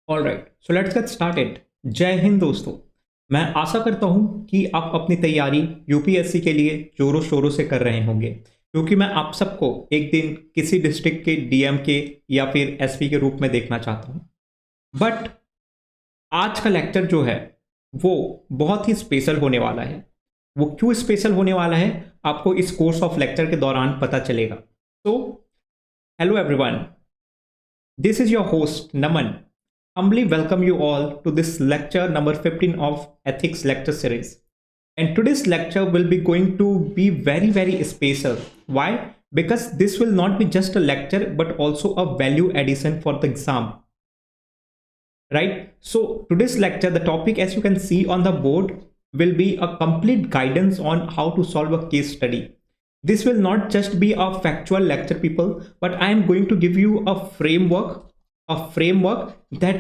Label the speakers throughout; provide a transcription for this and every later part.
Speaker 1: Alright, so let's get started. जय हिंद दोस्तों। मैं आशा करता हूं कि आप अपनी तैयारी यूपीएससी के लिए जोरों शोरों से कर रहे होंगे, क्योंकि मैं आप सबको एक दिन किसी डिस्ट्रिक्ट के डीएम के या फिर एसपी के रूप में देखना चाहता हूं। बट आज का लेक्चर जो है वो बहुत ही स्पेशल होने वाला है। वो क्यों स्पेशल होने वाला है आपको इस कोर्स ऑफ लेक्चर के दौरान पता चलेगा। तो hello everyone, this is your host Naman, humbly welcome you all to this lecture number 15 of ethics lecture series. And today's lecture will be going to be very special. Why? Because this will not be just a lecture but also a value addition for the exam, right? So today's lecture, the topic as you can see on the board, will be a complete guidance on how to solve a case study. This will not just be a factual lecture, people, but I am going to give you a framework that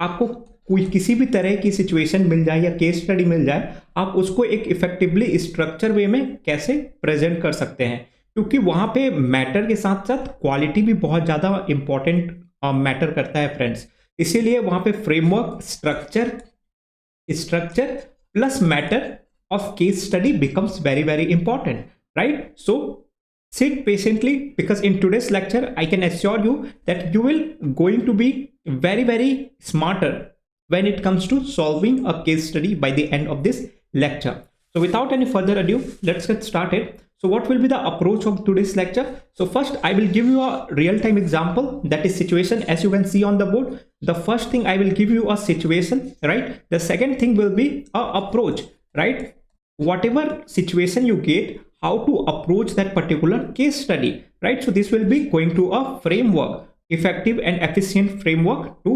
Speaker 1: आपको कोई किसी भी तरह की situation मिल जाए या case study मिल जाए, आप उसको एक इफेक्टिवली स्ट्रक्चर वे में कैसे प्रेजेंट कर सकते हैं। क्योंकि वहां पे मैटर के साथ साथ क्वालिटी भी बहुत ज़्यादा इंपॉर्टेंट मैटर करता है फ्रेंड्स। इसीलिए वहां पे framework, structure structure plus matter of case study becomes very important, right? So sit patiently, because in today's lecture I can assure you that you will going to be very smarter when it comes to solving a case study by the end of this lecture. So without any further ado, let's get started. So what will be the approach of today's lecture? So first I will give you a real-time example, that is situation, as you can see on the board. The first thing, I will give you a situation, right? The second thing will be a approach, right? Whatever situation you get, how to approach that particular case study, right? So this will be going to a framework, effective and efficient framework to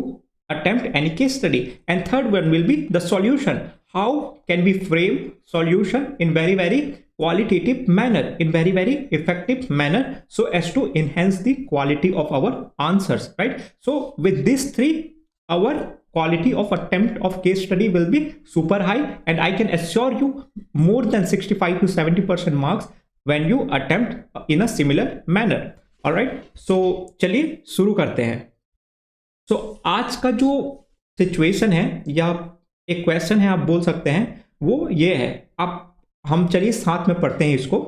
Speaker 1: attempt any case study. And third one will be the solution. How can we frame solution in very qualitative manner, in very effective manner, so as to enhance the quality of our answers, right? So with these three, our quality of attempt of case study will be super high, and I can assure you more than 65 to 70% marks when you attempt in a similar manner. All right, so चलिए शुरू करते हैं। So आज का जो situation है या एक क्वेश्चन है आप बोल सकते हैं, वो ये है। आप हम चलिए साथ में पढ़ते हैं इसको।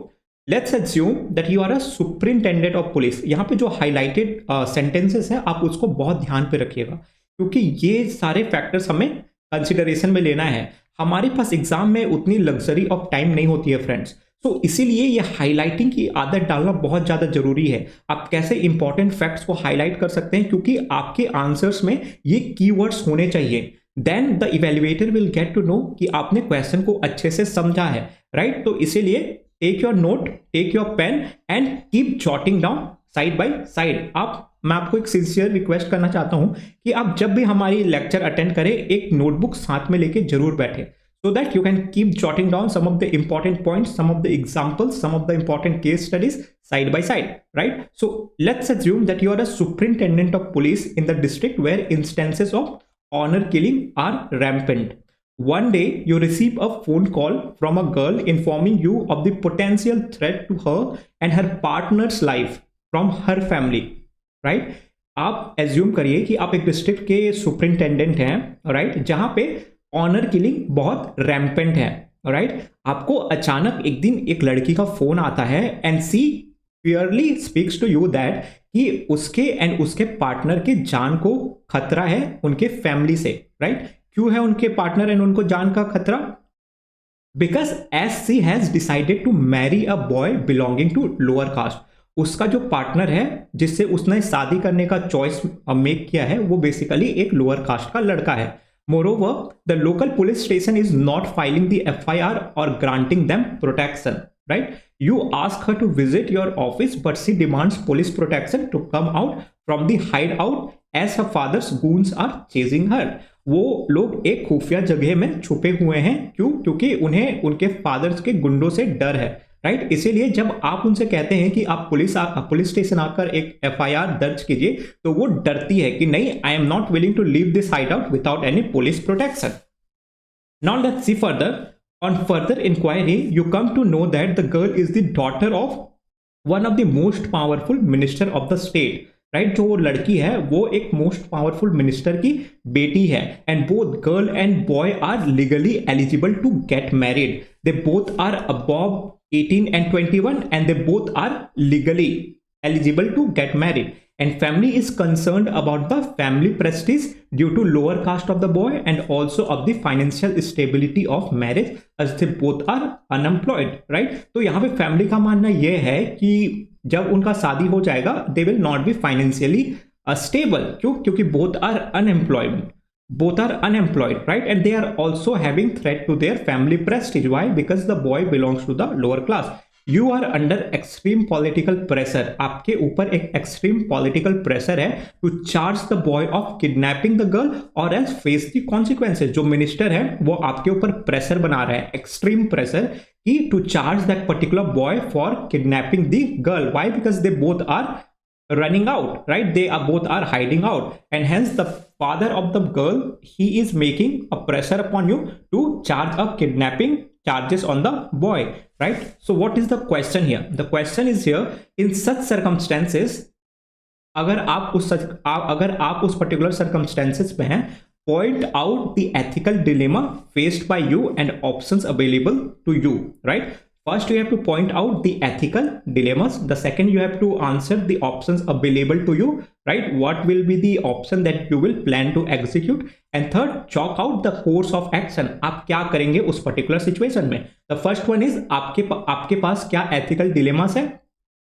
Speaker 1: Let's assume that you are a superintendent of police. यहाँ पे जो हाईलाइटेड सेंटेंसेस हैं आप उसको बहुत ध्यान पे रखिएगा, क्योंकि ये सारे फैक्टर्स हमें कंसिडरेशन में लेना है। हमारे पास एग्जाम में उतनी लग्जरी ऑफ टाइम नहीं होती है फ्रेंड्स, तो इसीलिए ये हाईलाइटिंग की आदत डालना बहुत ज़्यादा जरूरी है। आप कैसे इंपॉर्टेंट फैक्ट्स को हाईलाइट कर सकते हैं, क्योंकि आपके आंसर्स में ये कीवर्ड्स होने चाहिए। Then the evaluator will get to know कि आपने क्वेश्चन को अच्छे से समझा है, राइट? तो इसीलिए take your note, take your pen and keep jotting down side by side. मैं आपको एक सिंसियर रिक्वेस्ट करना चाहता हूं कि आप जब भी हमारी लेक्चर अटेंड करें, एक नोटबुक साथ में लेके जरूर बैठे, so that you can keep jotting down some of the important points, some of the examples, some of the important case studies side by side, right? So let's assume that you are a superintendent of police in the district where instances of honor killing are rampant. One day you receive a phone call from a girl informing you of the potential threat to her and her partner's life from her family, right? आप assume करिए कि आप एक district के superintendent हैं, right? जहां पे honour killing बहुत रैम्पेंट है, राइट? आपको अचानक एक दिन एक लड़की का फोन आता है and she clearly speaks to you that कि उसके एंड उसके पार्टनर के जान को खतरा है उनके फैमिली से, राइट? क्यों है उनके पार्टनर एंड उनको जान का खतरा? Because as she has decided to marry a boy belonging to lower caste. उसका जो पार्टनर है जिससे उसने शादी करने का चॉइस मेक किया है, वो बेसिकली एक लोअर कास्ट का लड़का है। Moreover, the local police station is not filing the FIR or granting them protection, right? You ask her to visit your office, but she demands police protection to come out from the hideout as her father's goons are chasing her. वो लोग एक खुफिया जगह में छुपे हुए हैं। क्यों? क्योंकि उन्हें उनके फादर्स के गुंडों से डर है, राइट? इसीलिए जब आप उनसे कहते हैं कि आप पुलिस स्टेशन आकर एक एफआईआर दर्ज कीजिए, तो वो डरती है कि नहीं, I am not willing to leave this hide out without any police protection. Now let's see further. On further inquiry you come to know that the girl is the daughter of one of the most powerful minister of the state. Right, जो वो लड़की है वो एक most powerful minister की बेटी है, and both girl and boy are legally eligible to get married, they both are above 18 and 21 and they both are legally eligible to get married, and family is concerned about the family prestige due to lower caste of the boy and also of the financial stability of marriage as they both are unemployed, right? तो यहाँ पे family का मानना यह है कि जब उनका शादी हो जाएगा they will not be financially stable, क्योंकि both are unemployed, right? And they are also having threat to their family prestige. Why? Because the boy belongs to the lower class. You are under extreme political pressure. आपके ऊपर एक extreme political pressure है to charge the boy of kidnapping the girl or else face the consequences. जो minister है वो आपके ऊपर pressure बना रहा है, extreme pressure, कि to charge that particular boy for kidnapping the girl. Why? Because they both are running out, right? They are both are hiding out, and hence the father of the girl, he is making a pressure upon you to charge a kidnapping charges on the boy, right? So what is the question here? The question is here, in such circumstances, अगर आप उस particular circumstances में हैं, point out the ethical dilemma faced by you and options available to you, right? First, you have to point out the ethical dilemmas. The second, you have to answer the options available to you, right? What will be the option that you will plan to execute? And third, chalk out the course of action. आप क्या करेंगे उस particular situation में? The first one is आपके पास क्या ethical dilemmas है?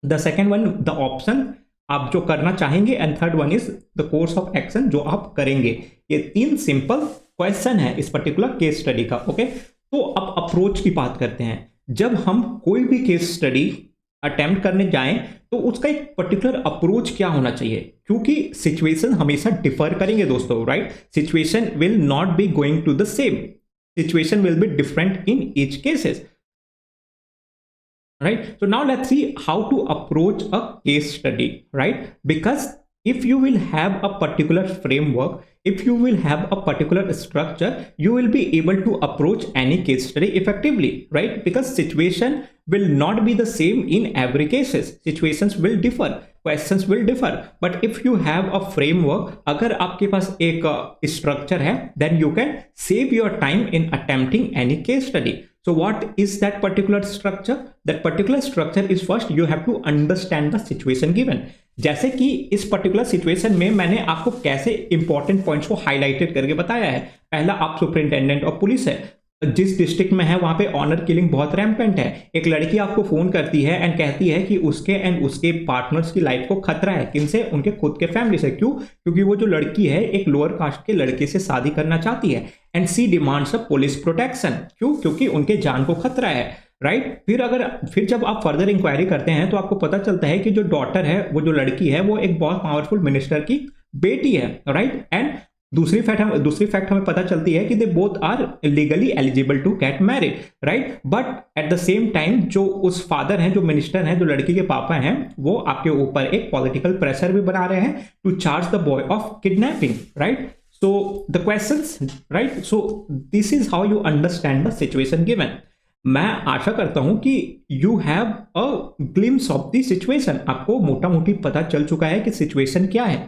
Speaker 1: The second one, the option आप जो करना चाहेंगे, and third one is the course of action जो आप करेंगे. ये 3 सिंपल क्वेश्चन है इस पर्टिकुलर केस स्टडी का. ओके, तो अब अप्रोच की बात करते हैं. जब हम कोई भी केस स्टडी अटेम्प्ट करने जाएं तो उसका एक पर्टिकुलर अप्रोच क्या होना चाहिए, क्योंकि सिचुएशन हमेशा डिफर करेंगे दोस्तों, right? Situation will not be going to the same, situation will be different in each cases, right? So now let's see how to approach a case study, right? Because if you will have a particular framework, if you will have a particular structure, you will be able to approach any case study effectively, right? Because situation will not be the same in every cases. Situations will differ, questions will differ, but if you have a framework, अगर आपके पास एक structure है, then you can save your time in attempting any case study. So what is that particular structure? That particular structure is, first you have to understand the situation given. जैसे कि इस particular situation में मैंने आपको कैसे important points को highlighted करके बताया है. पहला, आप सुपरिंटेंडेंट ऑफ पुलिस है, जिस डिस्ट्रिक्ट में है वहां पे ऑनर किलिंग बहुत रैम्पेंट है. एक लड़की आपको फोन करती है एंड कहती है कि उसके एंड उसके पार्टनर्स की लाइफ को खतरा है. किनसे? उनके खुद के फैमिली से. क्यों? क्योंकि वो जो लड़की है एक लोअर कास्ट के लड़के से शादी करना चाहती है, and she demands a police protection. क्यों? क्योंकि उनके जान को खतरा है, राइट? फिर जब आप फर्दर इंक्वायरी करते हैं तो आपको पता चलता है कि जो डॉटर है, वो जो लड़की है, वो एक बहुत पावरफुल मिनिस्टर की बेटी है, राइट? एंड दूसरी फैक्ट हमें पता चलती है कि they both are legally eligible to get married, right? But at the same time जो उस फादर हैं, जो मिनिस्टर हैं, जो लड़की के पापा हैं, वो आपके ऊपर एक पॉलिटिकल प्रेशर भी बना रहे हैं to charge the boy of kidnapping, right? So the questions, right? So this is how you understand the situation given. मैं आशा करता हूं कि you have a glimpse of the situation. आपको मोटा मोटी पता चल चुका है कि सिचुएशन क्या है,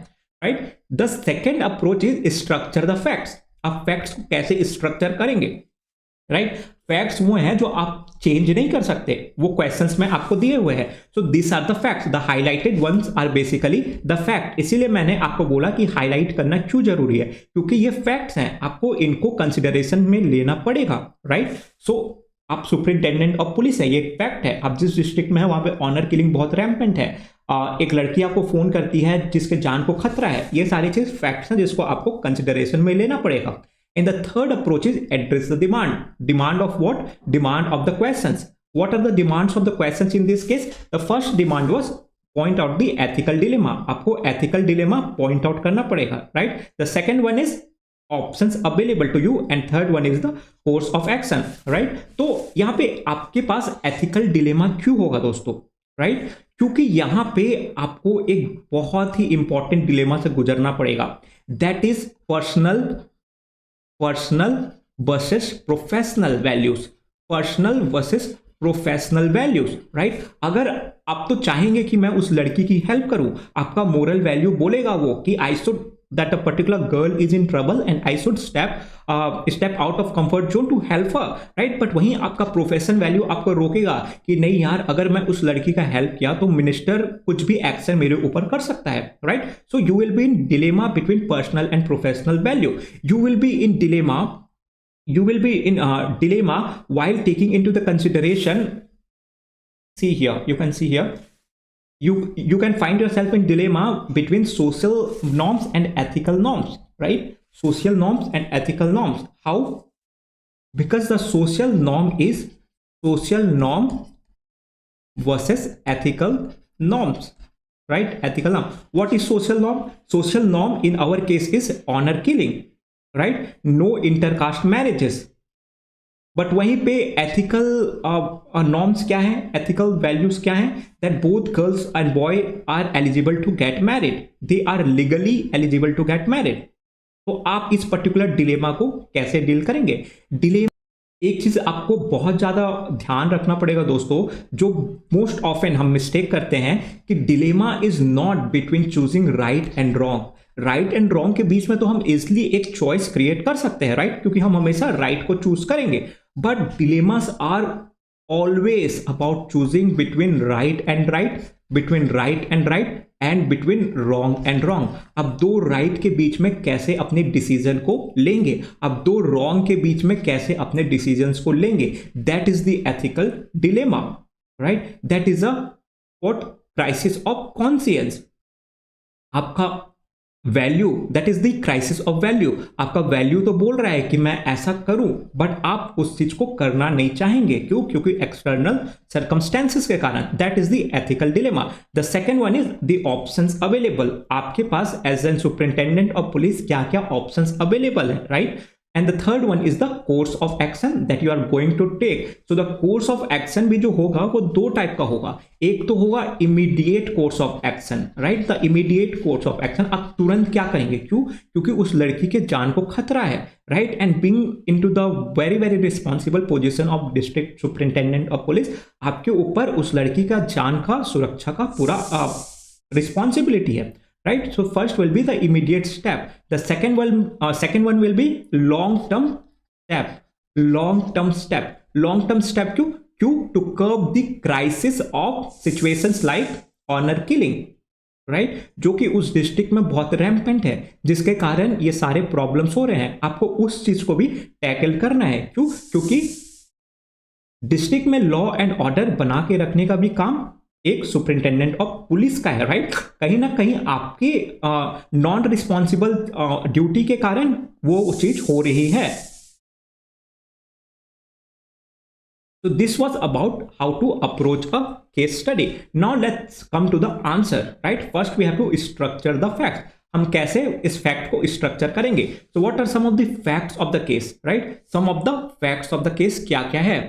Speaker 1: right? The second approach is structure the facts. आप फैक्ट्स को कैसे स्ट्रक्चर करेंगे, राइट? फैक्ट्स वो हैं जो आप चेंज नहीं कर सकते, वो क्वेश्चंस में आपको दिए हुए हैं. So this are the facts, the highlighted ones are basically the fact. इसीलिए मैंने आपको बोला कि हाईलाइट करना क्यों जरूरी है, क्योंकि ये फैक्ट्स हैं, आपको इनको कंसिडरेशन में लेना पड़ेगा, राइट? सो आप सुपरिंटेंडेंट ऑफ पुलिस है, ये एक फैक्ट है. आप जिस डिस्ट्रिक्ट में है वहां पे ऑनर किलिंग बहुत रैम्पेंट है, एक लड़की आपको फोन करती है जिसके जान को खतरा है. ये सारी चीज फैक्ट्स हैं जिसको आपको कंसिडरेशन में लेना पड़ेगा. And the third approach is address the demand. Demand of what? Demand of the questions. What are the demands of the questions in this case? The first demand was point out the ethical dilemma. आपको ethical dilemma point out करना पड़ेगा, right? The second one is options available to you, and third one is the course of action, right? तो यहाँ पे आपके पास ethical dilemma क्यों होगा दोस्तों, right? क्योंकि यहाँ पे आपको एक बहुत ही इंपॉर्टेंट डिलेमा से गुजरना पड़ेगा. That is personal versus professional values. Personal versus professional values, right. अगर आप तो चाहेंगे कि मैं उस लड़की की हेल्प करूं, आपका मोरल वैल्यू बोलेगा वो कि I should that a particular girl is in trouble and I should step out of comfort zone to help her, right? but वहीं आपका प्रोफेशन वैल्यू आपको रोकेगा कि नहीं यार, अगर मैं उस लड़की का हेल्प किया तो मिनिस्टर कुछ भी एक्शन मेरे ऊपर कर सकता है, right. So you will be in dilemma between personal and professional value. You will be in dilemma while taking into the consideration. See here, you can see here, you can find yourself in dilemma between social norms and ethical norms, right? Social norms and ethical norms. How? Because the social norm is social norm versus ethical norms, right? Ethical norm. What is social norm? Social norm in our case is honor killing, right? No intercaste marriages. But वहीं पे ethical norms क्या है, ethical values क्या है, that both girls and boy are eligible to get married, they are legally eligible to get married. तो आप इस particular dilemma को कैसे डील करेंगे? डिलेमा, एक चीज आपको बहुत ज्यादा ध्यान रखना पड़ेगा दोस्तों, जो मोस्ट ऑफन हम मिस्टेक करते हैं कि dilemma is not between choosing right and wrong. Right and wrong के बीच में तो हम इजिली एक चॉइस क्रिएट कर सकते हैं, राइट, क्योंकि हम हमेशा राइट को चूज करेंगे। But dilemmas are always about choosing between right and right, between right and right, and between wrong and wrong. अब दो right के बीच में कैसे अपने डिसीजन को लेंगे, अब दो wrong के बीच में कैसे अपने डिसीजंस को लेंगे, that is the ethical dilemma, right? That is a what crisis of conscience. आपका value, that is the crisis of value. आपका वैल्यू तो बोल रहा है कि मैं ऐसा करूं, बट आप उस चीज को करना नहीं चाहेंगे, क्यों? क्योंकि एक्सटर्नल सर्कमस्टेंसेस के कारण। That is the ethical dilemma. The second one is the options available. आपके पास as an superintendent of police क्या क्या ऑप्शंस अवेलेबल है, right. And the third one is the course of action that you are going to take. So the course of action भी जो होगा वो दो टाइप का होगा। एक तो होगा immediate course of action, right. The immediate course of action, आप तुरंत क्या करेंगे, क्यों? क्योंकि उस लड़की के जान को खतरा है, right. And being into the very very responsible position of district superintendent of police, आपके ऊपर उस लड़की का जान का सुरक्षा का पूरा रिस्पॉन्सिबिलिटी है, right? So first will be the immediate step. The second one will be long term step. Long term step क्यों? To curb the crisis of situations like honor killing, right? जो कि उस डिस्ट्रिक्ट में बहुत rampant है, जिसके कारण ये सारे प्रॉब्लम्स हो रहे हैं। आपको उस चीज को भी टैकल करना है, क्यों? क्योंकि डिस्ट्रिक्ट में लॉ एंड ऑर्डर बना के रखने का भी काम एक सुपरिंटेंडेंट ऑफ पुलिस का है, राइट। कहीं ना कहीं आपके नॉन रिस्पॉन्सिबल ड्यूटी के कारण वो चीज हो रही है। So this was about how to approach a case study. Now let's come to the answer, right? First we have to structure the facts. हम कैसे इस फैक्ट को स्ट्रक्चर करेंगे? So what are some of the facts of the case, right? Some of the facts of the case क्या क्या है?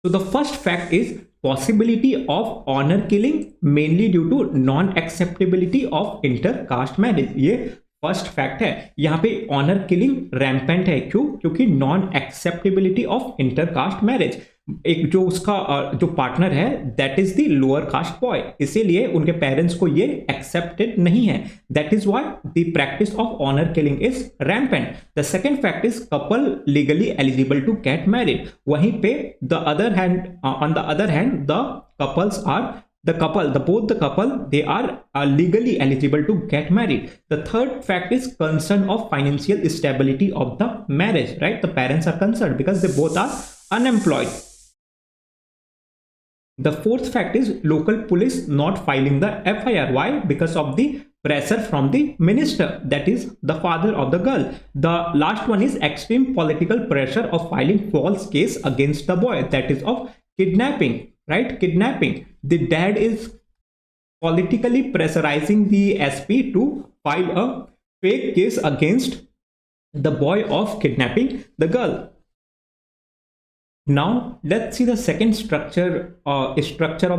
Speaker 1: So the first fact is possibility of honor killing mainly due to non-acceptability of intercaste marriage. ये first fact है। यहाँ पे honour killing rampant है, क्यों? क्योंकि non acceptability of intercaste marriage. एक जो उसका जो पार्टनर है that is the lower caste boy, इसीलिए उनके पेरेंट्स को ये एक्सेप्टेड नहीं है। That is why the practice of honour killing is rampant. The second fact is couple legally eligible to get married. वहीं पे the other hand, on the other hand the couples are both the couple, they are legally eligible to get married. The third fact is concern of financial stability of the marriage, right? The parents are concerned because they both are unemployed. The fourth fact is local police not filing the FIR. Why? Because of the pressure from the minister, that is the father of the girl. The last one is extreme political pressure of filing false case against the boy, that is of kidnapping, right? Kidnapping. The dad is politically pressurizing the SP to file a fake case against the boy of kidnapping the girl. Now let's see the second structure of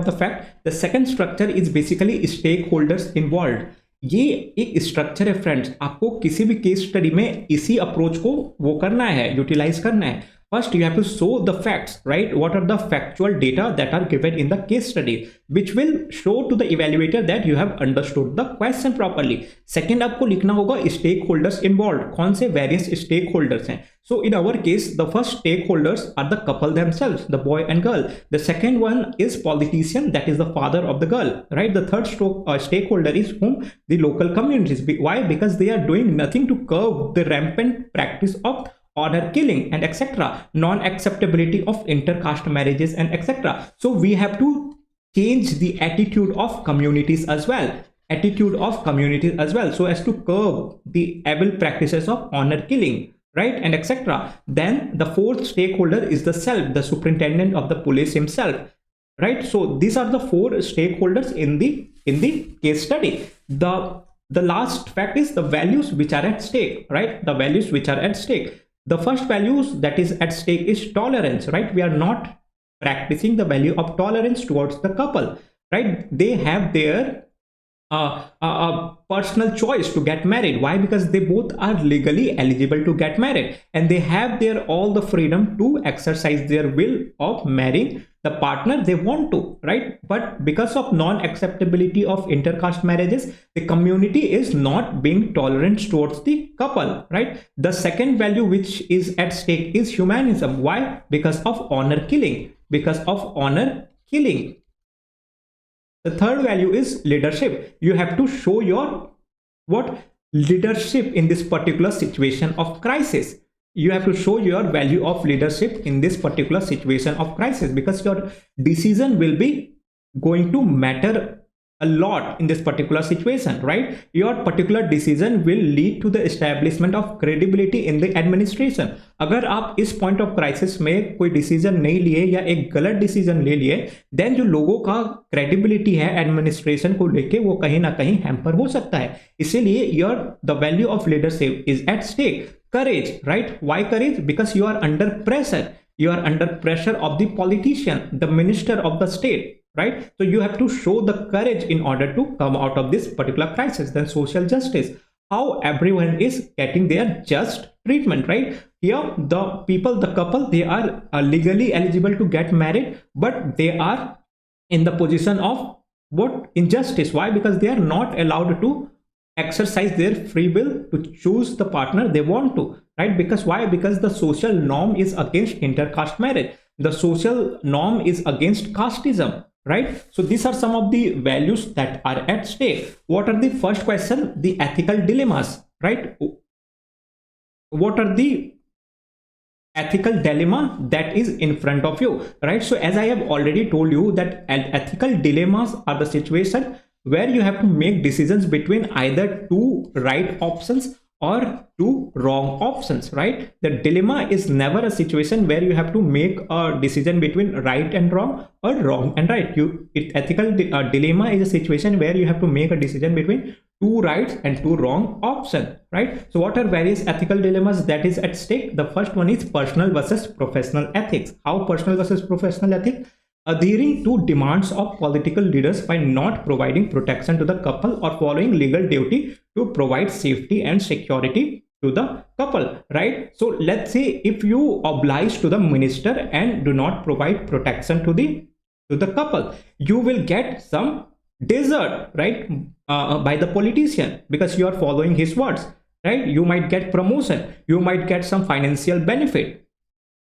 Speaker 1: the fact. The second structure is basically stakeholders involved. ये एक structure है friends, आपको किसी भी case study में इसी approach को वो करना है, यूटिलाइज करना है। First, you have to show the facts, right? What are the factual data that are given in the case study, which will show to the evaluator that you have understood the question properly. Second, आपको लिखना होगा stakeholders involved, कौन से various stakeholders हैं. So in our case, the first stakeholders are the couple themselves, the boy and girl. The second one is politician, that is the father of the girl, right? The third stakeholder is whom? The local communities. Why? Because they are doing nothing to curb the rampant practice of honor killing and etc, non-acceptability of intercaste marriages and etc. So we have to change the attitude of communities as well, so as to curb the evil practices of honor killing, right, and etc. Then the fourth stakeholder is the self, the superintendent of the police himself, right? So these are the four stakeholders in the case study. The last fact is the values which are at stake, right? The values which are at stake. The first values that is at stake is tolerance, right? We are not practicing the value of tolerance towards the couple, right? They have their personal choice to get married. Why? Because they both are legally eligible to get married, and they have their all the freedom to exercise their will of marrying the partner they want to, right? But because of non-acceptability of intercaste marriages, the community is not being tolerant towards the couple, right? The second value which is at stake is humanism. Why? Because of honor killing. The third value is leadership. You have to show your what leadership in this particular situation of crisis. You have to show your value of leadership in this particular situation of crisis, because your decision will be going to matter a lot in this particular situation, right? Your particular decision will lead to the establishment of credibility in the administration. अगर आप इस point of crisis में कोई decision नहीं लिए या एक गलत डिसीजन ले लिए, देन जो लोगों का क्रेडिबिलिटी है एडमिनिस्ट्रेशन को लेके वो कहीं ना कहीं हैम्पर हो सकता है. इसीलिए your the value of leadership is at stake. Courage, right? Why courage? Because you are under pressure. You are under pressure of the politician, the minister of the state, right? So you have to show the courage in order to come out of this particular crisis. Then social justice, how everyone is getting their just treatment, right? Here the people, the couple, they are legally eligible to get married, but they are in the position of what? Injustice. Why? Because they are not allowed to exercise their free will to choose the partner they want to, right? Because why? Because the social norm is against intercaste marriage. The social norm is against casteism, right? So these are some of the values that are at stake. What are the first question? The ethical dilemmas, right? What are the ethical dilemma that is in front of you, right? So as I have already told you that ethical dilemmas are the situation where you have to make decisions between either two right options or two wrong options, right? The dilemma is never a situation where you have to make a decision between right and wrong or wrong and right. Ethical dilemma is a situation where you have to make a decision between two rights and two wrong options, right? So what are various ethical dilemmas that is at stake? The first one is personal versus professional ethics. How personal versus professional ethics? Adhering to demands of political leaders by not providing protection to the couple or following legal duty to provide safety and security to the couple, right? So let's say if you oblige to the minister and do not provide protection to the couple, you will get some desert, right? By the politician, because you are following his words, right? You might get promotion, you might get some financial benefit.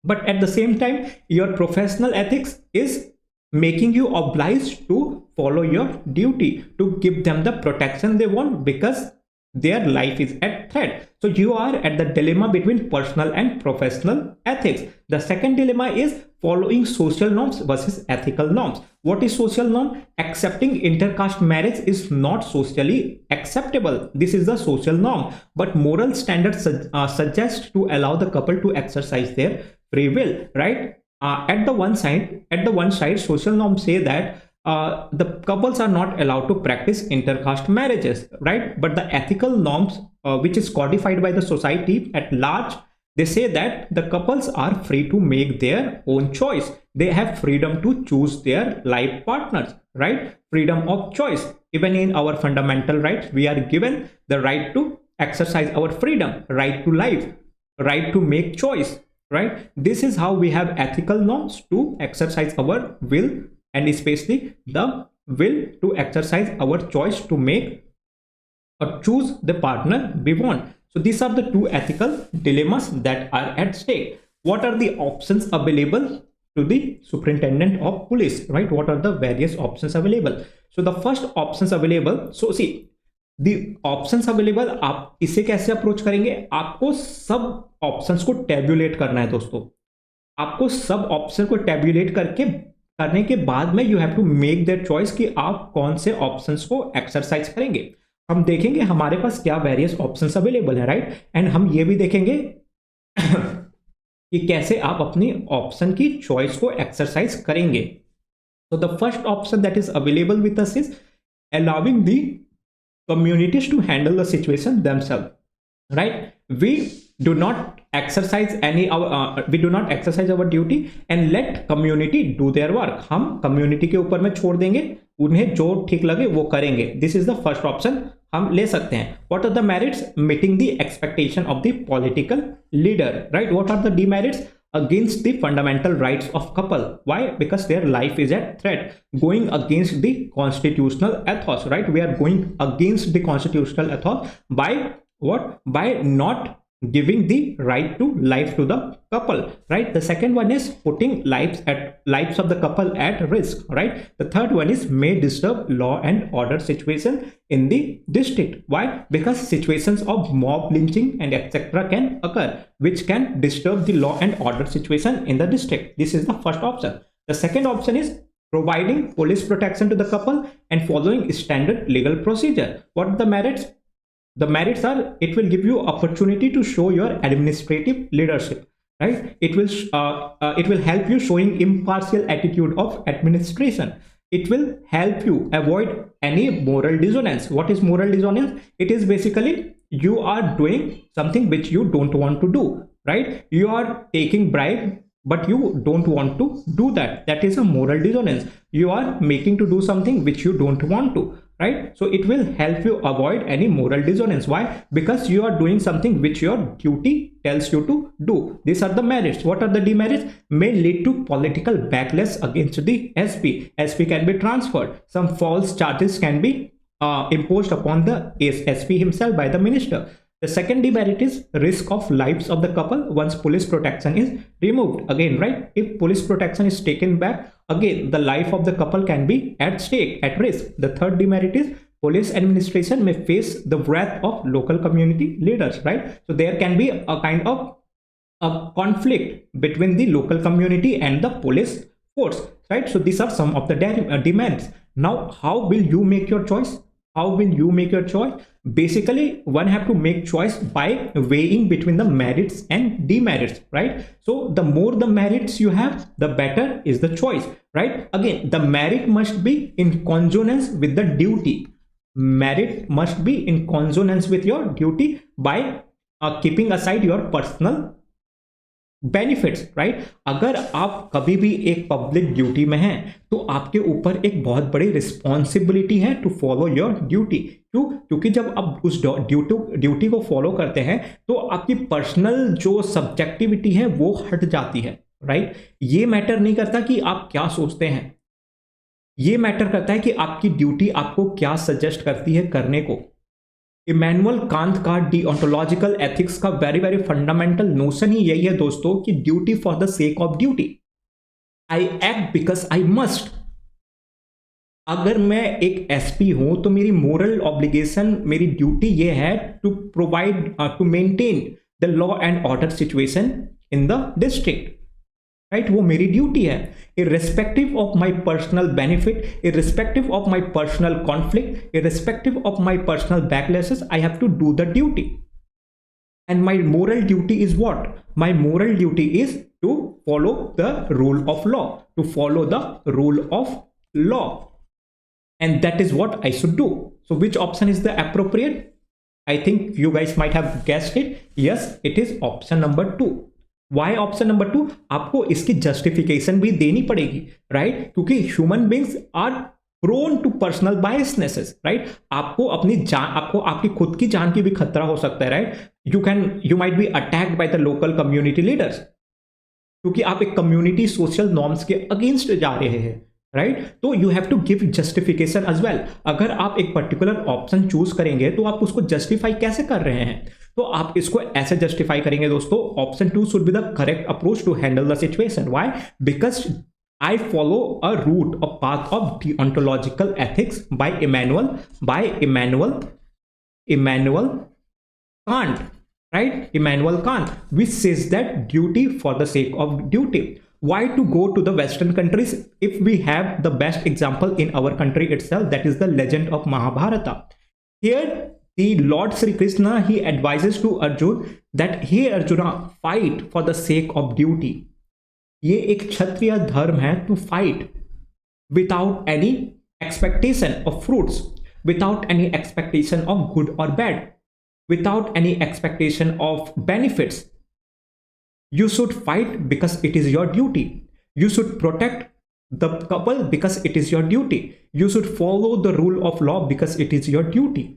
Speaker 1: But at the same time, your professional ethics is making you obliged to follow your duty to give them the protection they want, because their life is at threat. So you are at the dilemma between personal and professional ethics. The second dilemma is following social norms versus ethical norms. What is social norm? Accepting intercaste marriage is not socially acceptable. This is the social norm. But moral standards suggest to allow the couple to exercise their free will, right? At the one side, social norms say that the couples are not allowed to practice intercaste marriages, right? But the ethical norms, which is codified by the society at large, they say that the couples are free to make their own choice. They have freedom to choose their life partners, right? Freedom of choice. Even in our fundamental rights, we are given the right to exercise our freedom, right to life, right to make choice, right? This is how we have ethical norms to exercise our will, and especially the will to exercise our choice to make or choose the partner we want. So these are the two ethical dilemmas that are at stake. What are the options available to the superintendent of police, right? What are the various options available? So the first options available, so see the options available, आप इसे कैसे approach करेंगे? आपको सब options को tablet करना है दोस्तों। आपको सब ऑप्शन को टेबुलेट करने के बाद में you have to make that choice कि आप कौन से ऑप्शंस को एक्सरसाइज करेंगे। हम देखेंगे हमारे पास क्या वेरियस ऑप्शंस अवेलेबल है, राइट? एंड हम ये भी देखेंगे कि कैसे आप अपनी ऑप्शन की चॉइस को एक्सरसाइज करेंगे। So the first option that is available with us is allowing the communities to handle the situation themselves, right? We do not exercise our duty and let community do their work. हम community के ऊपर में छोड़ देंगे, उन्हें जो ठीक लगे वो करेंगे। This is the first option हम ले सकते हैं। What are the merits? Meeting the expectation of the political leader, right? What are the demerits? Against the fundamental rights of couple. Why? Because their life is at threat. Going against the constitutional ethos, right? We are going against the constitutional ethos by what? By not giving the right to life to the couple, right? The second one is putting lives of the couple at risk, right? The third one is may disturb law and order situation in the district. Why? Because situations of mob lynching and etc can occur, which can disturb the law and order situation in the district. This is the first option. The second option is providing police protection to the couple and following standard legal procedure. What are the merits? The merits are, it will give you opportunity to show your administrative leadership, right? It will help you showing impartial attitude of administration. It will help you avoid any moral dissonance. What is moral dissonance? It is basically you are doing something which you don't want to do, right? You are taking bribe but you don't want to do that. That is a moral dissonance. You are making to do something which you don't want to, right? So it will help you avoid any moral dissonance. Why? Because you are doing something which your duty tells you to do. These are the merits. What are the demerits? May lead to political backlash against the SP. SP can be transferred. Some false charges can be imposed upon the SP himself by the minister. The second demerit is risk of lives of the couple once police protection is removed. Again, right? If police protection is taken back, again the life of the couple can be at stake, at risk. The third demerit is police administration may face the wrath of local community leaders, right? So there can be a kind of a conflict between the local community and the police force, right? So these are some of the demerits. Now, how will you make your choice? How will you make your choice? Basically, one have to make choice by weighing between the merits and demerits, right? So the more the merits you have, the better is the choice, right? Again, the merit must be in consonance with the duty. Merit must be in consonance with your duty by keeping aside your personal benefits, right? अगर आप कभी भी एक public duty में हैं तो आपके ऊपर एक बहुत बड़ी रिस्पॉन्सिबिलिटी है टू फॉलो योर ड्यूटी। क्यों? क्योंकि जब आप उस ड्यूटी को फॉलो करते हैं तो आपकी पर्सनल जो सब्जेक्टिविटी है वो हट जाती है, राइट? ये मैटर नहीं करता कि आप क्या सोचते हैं, ये मैटर करता है कि आपकी ड्यूटी आपको क्या सजेस्ट करती है करने को। इमैनुअल कांत का डिओंटोलॉजिकल एथिक्स का वेरी वेरी फंडामेंटल नोशन ही यही है दोस्तों कि duty for the sake of duty. I act because I must. अगर मैं एक एसपी हूं तो मेरी मोरल ऑब्लिगेशन, मेरी ड्यूटी ये है to provide to maintain the law and order situation in the district, right? वो मेरी ड्यूटी है। Irrespective of my personal benefit, irrespective of my personal conflict, irrespective of my personal backlashes, I have to do the duty. And my moral duty is what? My moral duty is to follow the rule of law, to follow the rule of law, and that is what I should do. So which option is the appropriate? I think you guys might have guessed it. Yes, it is option number 2. Why option number 2? आपको इसकी justification भी देनी पड़ेगी, right? क्योंकि human beings are prone to personal biasnesses, right? आपको अपनी जान, आपको आपकी खुद की जान की भी खतरा हो सकता है, right? You might be attacked by the local community leaders, क्योंकि आप एक कम्युनिटी सोशल नॉर्म्स के अगेंस्ट जा रहे हैं, राइट? तो you have to give justification as well. अगर आप एक पर्टिकुलर ऑप्शन चूज करेंगे तो आप उसको जस्टिफाई कैसे कर रहे हैं? तो आप इसको ऐसे जस्टिफाई करेंगे दोस्तों, option 2 should be the correct approach to handle the situation. Why? Because I follow a route, a path of deontological ethics by Immanuel Kant, right? Immanuel Kant, which says that duty for the sake of duty. Why to go to the Western countries if we have the best example in our country itself, that is the legend of Mahabharata. Here, the Lord Sri Krishna, he advises to Arjun that, hey Arjuna, fight for the sake of duty. ये एक क्षत्रिय धर्म है to fight without any expectation of fruits, without any expectation of good और bad, without any expectation of benefits. You should fight because it is your duty. You should protect the couple because it is your duty. You should follow the rule of law because it is your duty,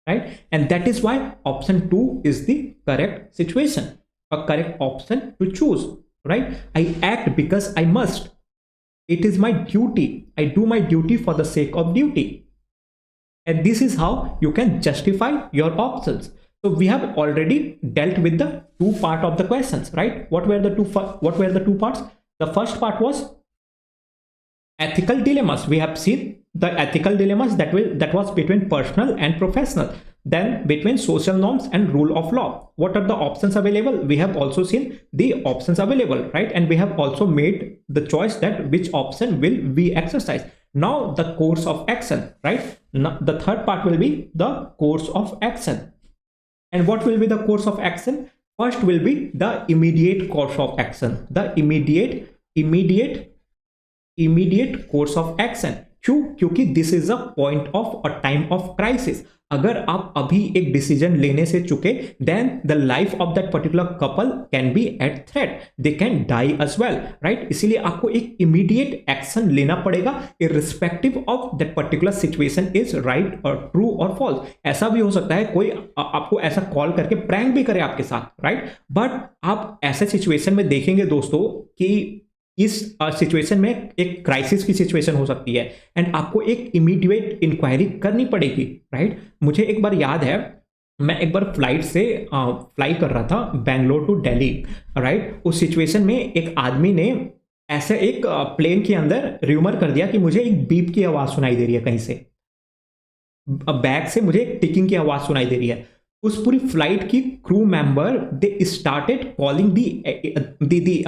Speaker 1: right? And that is why option 2 is the correct situation, a correct option to choose, right? I act because I must. It is my duty. I do my duty for the sake of duty. And this is how you can justify your options. So we have already dealt with the two part of the questions, right? What were the two parts? The first part was ethical dilemmas. We have seen the ethical dilemmas that was between personal and professional. Then between social norms and rule of law. What are the options available? We have also seen the options available, right? And we have also made the choice that which option will we exercise. Now the course of action, right? Now the third part will be the course of action. And what will be the course of action? First will be the immediate course of action. The immediate course of action. क्यों? क्योंकि this is a point of a time of crisis. अगर आप अभी एक decision लेने से चुके, then the life of that particular couple can be at threat, they can die as well, right? इसीलिए आपको एक इमीडिएट एक्शन लेना पड़ेगा, irrespective of that particular situation is right और ट्रू और फॉल्स. ऐसा भी हो सकता है कोई आपको ऐसा कॉल करके प्रैंक भी करे आपके साथ, राइट? बट आप ऐसे सिचुएशन में देखेंगे दोस्तों कि इस सिचुएशन में एक क्राइसिस की सिचुएशन हो सकती है एंड आपको एक इमीडिएट इंक्वायरी करनी पड़ेगी, राइट? मुझे एक बार याद है, मैं एक बार फ्लाइट से फ्लाई कर रहा था बेंगलोर टू दिल्ली, राइट? उस सिचुएशन में एक आदमी ने ऐसे एक प्लेन के अंदर र्यूमर कर दिया कि मुझे एक बीप की आवाज़ सुनाई दे रही है, कहीं से बैग से मुझे एक टिकिंग की आवाज़ सुनाई दे रही है. उस पूरी फ्लाइट की crew member they started calling the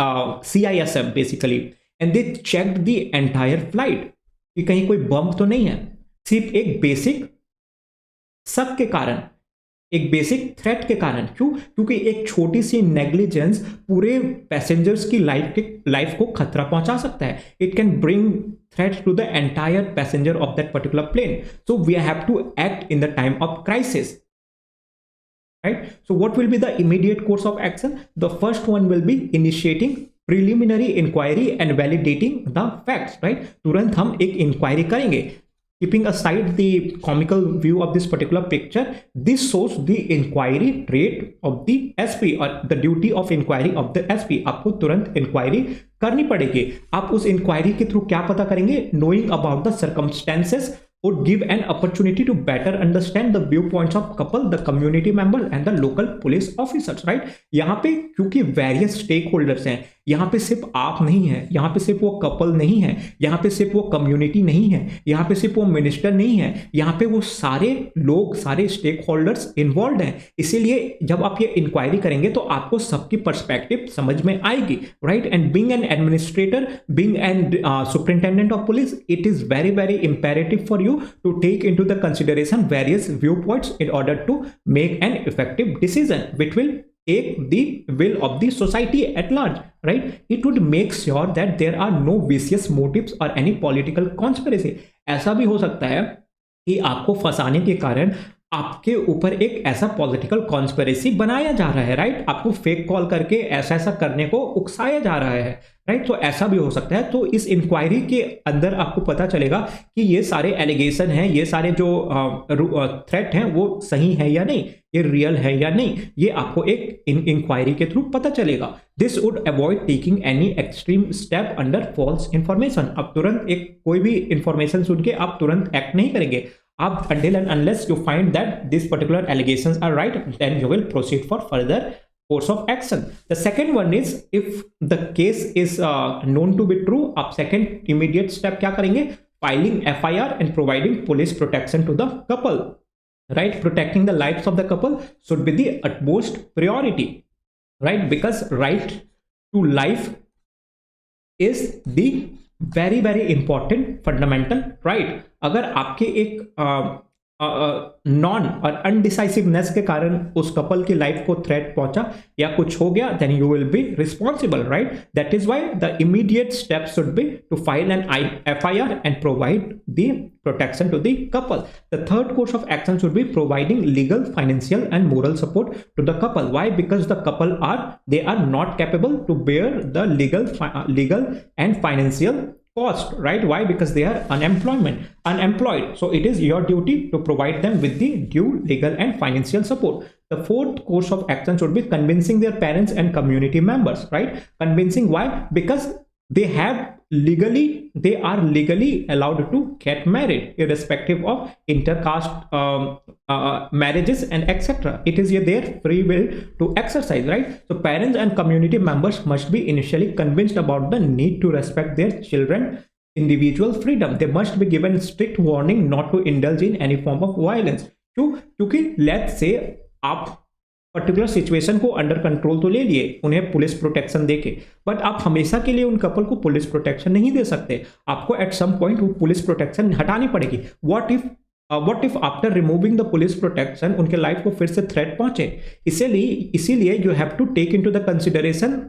Speaker 1: CISF basically, and they checked the entire flight कि कहीं कोई बम तो नहीं है. सिर्फ एक बेसिक शक के कारण, एक बेसिक थ्रेट के कारण. क्यों? क्योंकि एक छोटी सी नेग्लिजेंस पूरे पैसेंजर्स की लाइफ को खतरा पहुंचा सकता है. It can bring threat to the entire passenger of that particular plane. So we have to act in the time of crisis, right? So what will be the immediate course of action? The first one will be initiating preliminary inquiry and validating the facts, right? तुरंत हम एक inquiry करेंगे. Keeping aside the comical view of this particular picture, this shows the inquiry rate of the SP or the duty of inquiry of the SP. आपको तुरंत inquiry करनी पड़ेगी. आप उस inquiry के थ्रू क्या पता करेंगे? Knowing about the circumstances would give an opportunity to better understand the viewpoints of couple, the community member and the local police officers, right? यहाँ पे क्योंकि various stakeholders हैं, यहाँ पे सिर्फ आप नहीं है, यहाँ पे सिर्फ वो कपल नहीं है, यहाँ पे सिर्फ वो कम्युनिटी नहीं है, यहाँ पे सिर्फ वो मिनिस्टर नहीं है, यहाँ पे वो सारे लोग, सारे स्टेक होल्डर्स इन्वॉल्व हैं. इसीलिए जब आप ये इंक्वायरी करेंगे तो आपको सबकी पर्सपेक्टिव समझ में आएगी, right? And being an administrator, being an superintendent of police, it is very very imperative for you to take into the consideration various viewpoints in order to make an effective decision which will take the will of the society at large, right? It would make sure that there are no vicious motives or any political conspiracy. ऐसा भी हो सकता है कि आपको फंसाने के कारण आपके ऊपर एक ऐसा पॉलिटिकल कॉन्स्पिरेसी बनाया जा रहा है, राइट? आपको फेक कॉल करके ऐसा ऐसा करने को उकसाया जा रहा है, राइट? तो ऐसा भी हो सकता है। तो इस इंक्वायरी के अंदर आपको पता चलेगा कि ये सारे एलिगेशन हैं, ये सारे जो थ्रेट हैं वो सही है या नहीं, ये रियल है या नहीं, ये आपको एक इंक्वायरी के थ्रू पता चलेगा। This would avoid taking any extreme step under false information. अब तुरंत एक कोई भी इंफॉर्मेशन सुन के आप तुरंत एक्ट नहीं करेंगे। Up until and unless you find that these particular allegations are right, then you will proceed for further course of action. The second one is, if the case is known to be true, आप second immediate step क्या करेंगे? Filing FIR and providing police protection to the couple, right? Protecting the lives of the couple should be the utmost priority, right? Because right to life is the very very important fundamental right. अगर आपके एक non और अनडिसाइसिवनेस के कारण उस couple की life को threat पहुंचा या कुछ हो गया, then you will be responsible, right? That is why the immediate step should be to file an FIR and provide the protection to the couple. The third course of action should be providing legal, financial and moral support to the couple. Why? Because the couple they are not capable to bear the legal and financial cost, right? Why? Because they are unemployed. So it is your duty to provide them with the due legal and financial support. The fourth course of action should be convincing their parents and community members, right? Convincing, why? Because they are legally allowed to get married irrespective of intercaste marriages and etc. It is their free will to exercise, right? So parents and community members must be initially convinced about the need to respect their children individual freedom. They must be given strict warning not to indulge in any form of violence. क्योंकि let's say आप particular situation को under control तो ले लिए, उन्हें police protection देके, but आप हमेशा के लिए उन कपल को पुलिस प्रोटेक्शन नहीं दे सकते। आपको एट सम पॉइंट वो पुलिस प्रोटेक्शन हटानी पड़ेगी। What if after removing the police protection उनके लाइफ को फिर से थ्रेट पहुंचे? इसीलिए you have to take into the consideration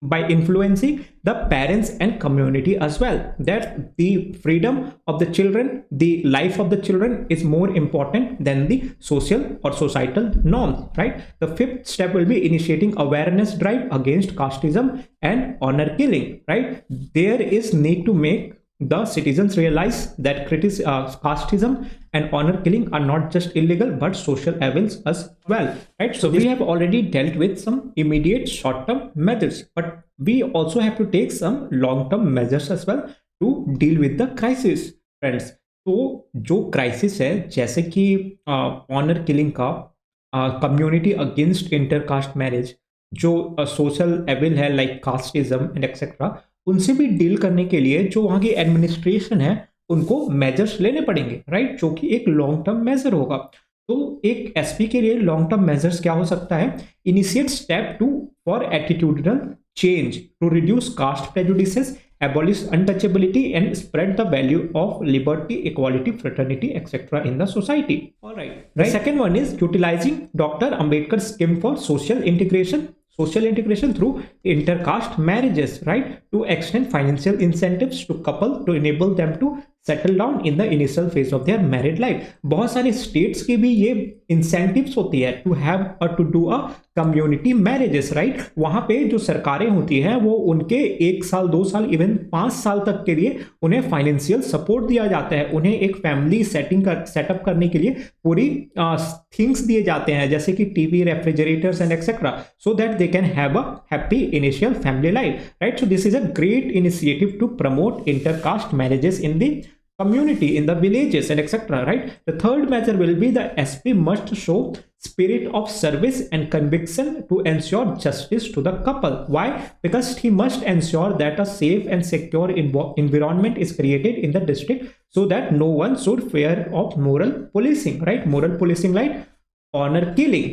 Speaker 1: by influencing the parents and community as well, that the freedom of the children, the life of the children is more important than the social or societal norms, right? The fifth step will be initiating awareness drive against casteism and honor killing, right? There is need to make the citizens realize that casteism and honor killing are not just illegal but social evils as well, right? So we have already dealt with some immediate short-term measures, but we also have to take some long-term measures as well to deal with the crisis, friends. तो जो crisis है, जैसे कि honour killing का, community against intercaste marriage, जो social evil है like casteism and etcetera, उनसे भी डील करने के लिए जो वहाँ की एडमिनिस्ट्रेशन है उनको मेजर्स लेने पड़ेंगे, राइट? जो कि एक लॉन्ग टर्म मेजर होगा। तो एक एसपी के लिए लॉन्ग टर्म मेजर्स क्या हो सकता है? Initiate step to for attitudinal change to reduce caste prejudices, abolish untouchability and spread the value of liberty, equality, fraternity, etc. in the society. All right. The second one is utilizing Dr. Ambedkar's scheme for social integration through intercaste marriages, right? To extend financial incentives to couple to enable them to settle down in the initial phase of their married life. बहुत सारे states की भी ये incentives होती है to have और to do a community marriages, right? वहां पे जो सरकारें होती हैं वो उनके 1 साल 2 साल इवन 5 साल तक के लिए उन्हें फाइनेंशियल सपोर्ट दिया जाता है, उन्हें एक फैमिली सेटअप करने के लिए पूरी थिंग्स दिए जाते हैं, जैसे कि TV, refrigerators and etcetera, so that they can have a happy initial family life, right? So this is a great initiative to promote intercaste marriages in the community, in the villages and etc., right? The third measure will be the SP must show spirit of service and conviction to ensure justice to the couple. Why? Because he must ensure that a safe and secure environment is created in the district so that no one should fear of moral policing, right? Moral policing like honor killing.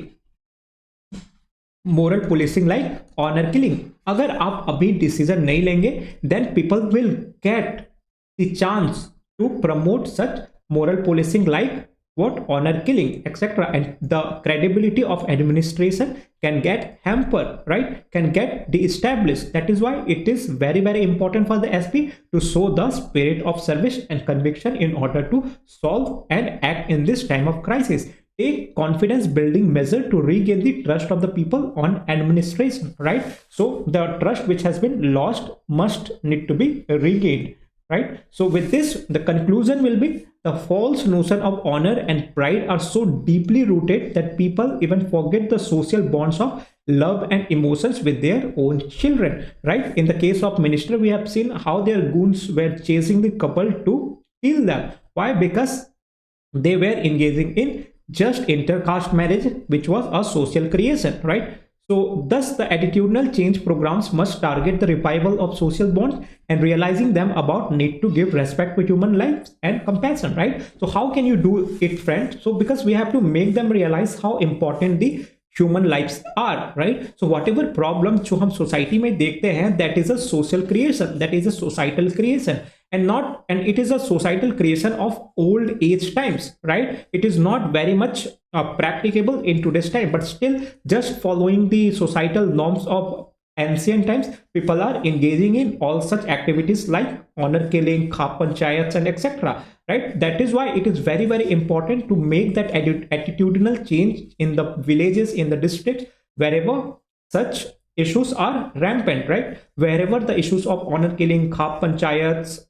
Speaker 1: Moral policing like honor killing. अगर आप अभी decision नहीं लेंगे, then people will get the chance to promote such moral policing like what? Honor killing, etc. And the credibility of administration can get hampered, right? Can get de-established. That is why it is very, very important for the SP to show the spirit of service and conviction in order to solve and act in this time of crisis. a confidence building measure to regain the trust of the people on administration, right? So the trust which has been lost must need to be regained, right? So with this, the conclusion will be the false notion of honor and pride are so deeply rooted that people even forget the social bonds of love and emotions with their own children, right? In the case of minister, we have seen how their goons were chasing the couple to kill them. Why? Because they were engaging in just intercaste marriage, which was a social creation, right? So thus the attitudinal change programs must target the revival of social bonds and realizing them about need to give respect to human lives and compassion, right? So how can you do it, friend? So because we have to make them realize how important the human lifes are, right? So whatever problem जो हम society में देखते हैं, that is a social creation, that is a societal creation and it is a societal creation of old age times, right? It is not very much practicable in today's time, but still just following the societal norms of ancient times, people are engaging in all such activities like honor killing, khap panchayats and etc., right? That is why it is very, very important to make that attitudinal change in the villages, in the districts, wherever such issues are rampant, right? Wherever the issues of honor killing, khap panchayats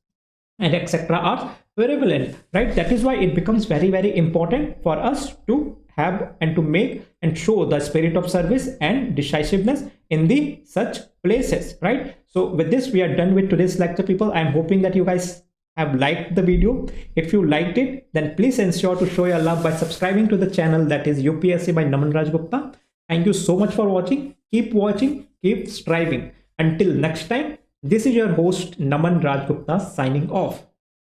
Speaker 1: and etc. are prevalent, right? That is why it becomes very, very important for us to have and to make and show the spirit of service and decisiveness in the such places, right? So with this, we are done with today's lecture, people. I'm hoping that you guys have liked the video. If you liked it, then please ensure to show your love by subscribing to the channel, that is UPSC by Naman Raj Gupta. Thank you so much for watching. Keep watching, keep striving. Until next time, this is your host Naman Raj Gupta signing off.